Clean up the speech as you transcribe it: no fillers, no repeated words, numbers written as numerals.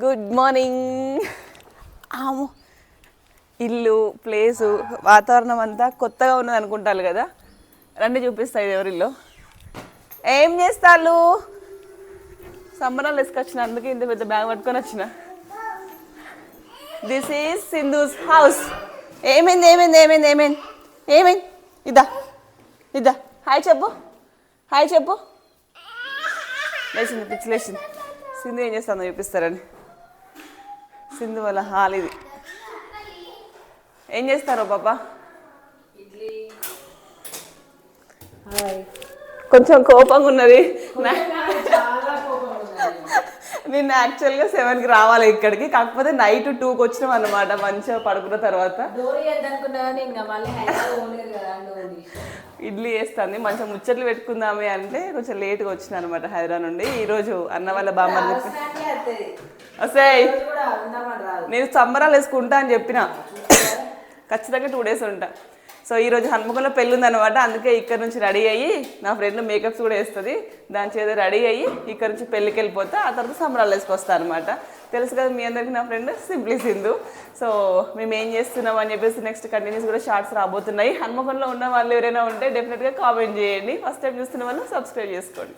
Good morning. ఆము ఇల్లు place వాతావరణం అంతా కొత్తగా ఉన్నది అనుకుంటారు కదా. రండి చూపిస్తాయి ఎవరిల్లు. ఏం చేస్తాళ్ళు? సంబరాలు వేసుకొచ్చిన, అందుకే ఇంత పెద్ద బ్యాగ్ పట్టుకొని వచ్చిన. This is Sindhu's house. ఏమైంది ఏమైంది ఏమైంది ఏమైంది ఏమైంది? ఇద్దా ఇద్దా హాయ్ చెప్పు, హాయ్ చెప్పు. లేచింది, పిచ్చి లేచింది. సింధు ఏం చేస్తుందో చూపిస్తారని. సింధు వాళ్ళ హాల్ ఇది. ఏం చేస్తారు పాప? కొంచెం కోపంగా ఉన్నది. నిన్న యాక్చువల్గా 7కి రావాలి ఇక్కడికి, కాకపోతే నైట్ 2కి వచ్చినాం అన్నమాట. మంచిగా పడుకున్న తర్వాత ఇడ్లీ వేస్తుంది. మంచిగా ముచ్చట్లు పెట్టుకుందామే అంటే కొంచెం లేట్గా వచ్చిన అనమాట హైదరాబాద్ నుండి. ఈరోజు అన్న వాళ్ళ బామ్మ వస్తాయి. నేను సంబరాలు వేసుకుంటా అని చెప్పిన, ఖచ్చితంగా 2 డేస్ ఉంటా. సో ఈరోజు హన్మకొండలో పెళ్ళి ఉందన్నమాట. అందుకే ఇక్కడ నుంచి రెడీ అయ్యి, నా ఫ్రెండ్ మేకప్స్ కూడా వేస్తుంది, దాని చేత రెడీ అయ్యి ఇక్కడ నుంచి పెళ్ళికి వెళ్ళిపోతా. ఆ తర్వాత సంబరాలు వేసుకొస్తా అనమాట. తెలుసు కదా మీ అందరికీ నా ఫ్రెండ్ సింప్లీ సింధు. సో మేము ఏం చేస్తున్నాం అని చెప్పేసి నెక్స్ట్ కంటిన్యూస్ కూడా షార్ట్స్ రాబోతున్నాయి. హన్మకొండలో ఉన్న వాళ్ళు ఎవరైనా ఉంటే డెఫినెట్గా కామెంట్ చేయండి. ఫస్ట్ టైం చూస్తున్న వాళ్ళు సబ్స్క్రైబ్ చేసుకోండి.